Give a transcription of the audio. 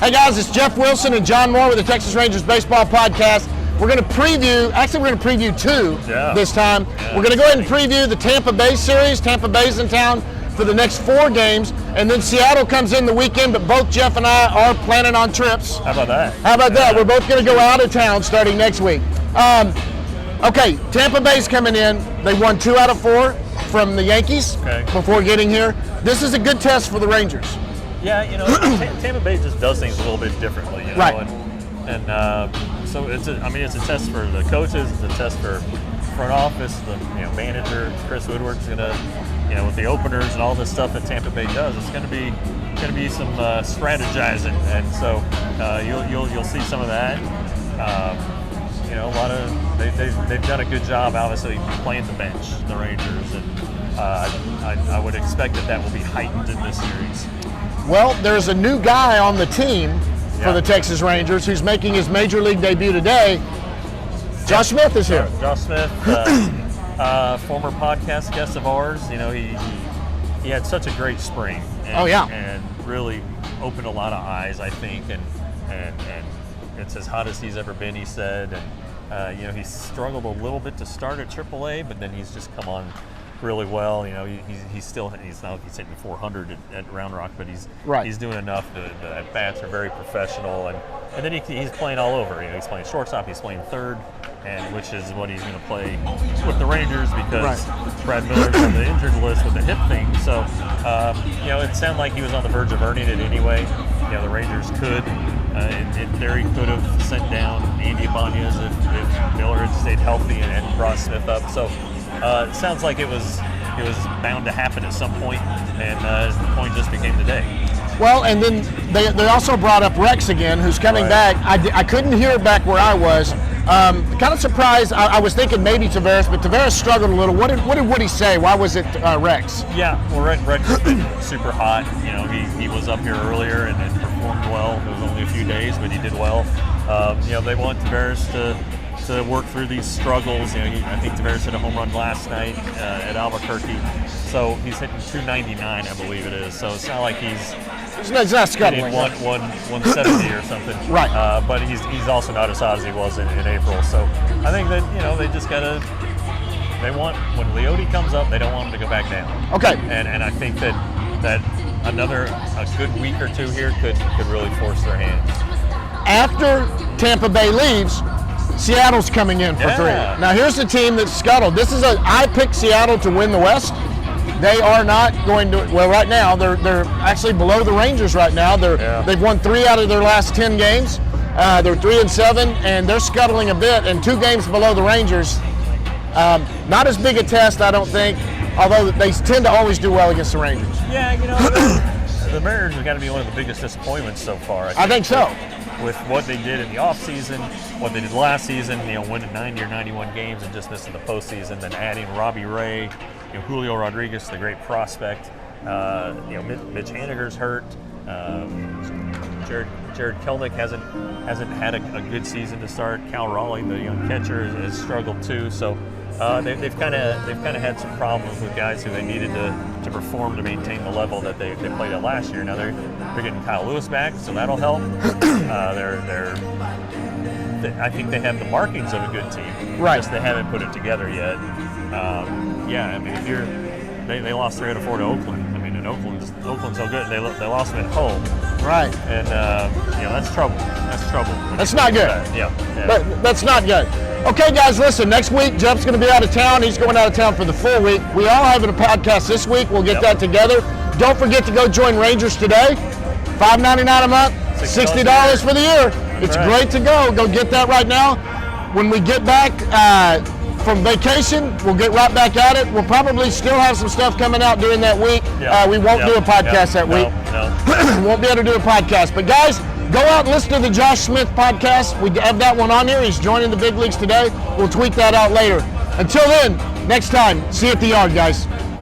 Hey guys, it's Jeff Wilson and John Moore with the Texas Rangers Baseball Podcast. We're going to preview two this time. Yeah. We're going to go ahead and preview the Tampa Bay series. Tampa Bay's in town for the next 4 games, and then Seattle comes in the weekend, but both Jeff and I are planning on trips. How about that? We're both going to go out of town starting next week. Okay, Tampa Bay's coming in. They won 2 out of 4 from the Yankees before getting here. This is a good test for the Rangers. Yeah, Tampa Bay just does things a little bit differently, Right. So it's a test for the coaches, it's a test for front office, the manager Chris Woodward's gonna, with the openers and all this stuff that Tampa Bay does, it's gonna be some strategizing, and so you'll see some of that. A lot of they've done a good job, obviously, playing the bench, the Rangers, and I would expect that will be heightened in this series. Well, there's a new guy on the team for the Texas Rangers who's making his major league debut today. Josh Smith is here. Josh Smith, former podcast guest of ours. He had such a great spring. And really opened a lot of eyes, I think, and it's as hot as he's ever been, he said. And he's struggled a little bit to start at AAA, but then he's just come on really well. He's not like he's hitting 400 at Round Rock, but he's doing enough. The at bats are very professional, and then he's playing all over. He's playing shortstop, he's playing third, and which is what he's going to play with the Rangers because Brad Miller's on the injured list with the hip thing. So it sounded like he was on the verge of earning it anyway. The Rangers could, in theory, could have sent down Andy Ibanez if Miller had stayed healthy and brought Smith up. So. It sounds like it was bound to happen at some point, and the point just became today. Well, and then they also brought up Rex again, who's coming back. I couldn't hear it back where I was. Kind of surprised. I was thinking maybe Tavares, but Tavares struggled a little. What did Woody say? Why was it Rex? Yeah, well, Rex has been super hot. He was up here earlier and performed well. It was only a few days, but he did well. They want Tavares to work through these struggles. I think Tavares hit a home run last night at Albuquerque. So he's hitting 299, I believe it is. So it's not like he's not scuttling. 170 or something. Right. But he's also not as hot as he was in April. So I think that, they just gotta, when Leote comes up, they don't want him to go back down. Okay. And I think that a good week or two here could really force their hands. After Tampa Bay leaves, Seattle's coming in for 3. Now here's the team that's scuttled. I picked Seattle to win the West. They are not going to. Well, right now they're actually below the Rangers. Right now they've won 3 out of their last 10 games. They're 3-7, and they're scuttling a bit, and 2 games below the Rangers. Not as big a test, I don't think. Although they tend to always do well against the Rangers. Yeah, the Mariners have got to be one of the biggest disappointments so far. I think so. With what they did in the offseason, what they did last season, winning 90 or 91 games and just missing the postseason, then adding Robbie Ray, Julio Rodriguez, the great prospect. Mitch Haniger's hurt. Jared Kelnick hasn't had a good season to start. Cal Raleigh, the young catcher, has struggled too. So they've kind of had some problems with guys who they needed to perform to maintain the level that they played at last year. Now they're getting Kyle Lewis back, so that'll help. I think they have the markings of a good team. Right. Just they haven't put it together yet. They lost 3 out of 4 to Oakland. And Oakland's so good. They lost them at home. Right. And that's trouble. That's trouble. That's not good. Yeah. But that's not good. Okay, guys, listen. Next week, Jeff's going to be out of town. He's going out of town for the full week. We are having a podcast this week. We'll get that together. Don't forget to go join Rangers today. $5.99 a month, $60 for the year. It's great to go. Go get that right now. When we get back from vacation, we'll get right back at it. We'll probably still have some stuff coming out during that week. We won't do a podcast that week. No. Won't be able to do a podcast. But guys, go out and listen to the Josh Smith podcast. We have that one on here. He's joining the big leagues today. We'll tweet that out later. Until then, next time, see you at the yard, guys.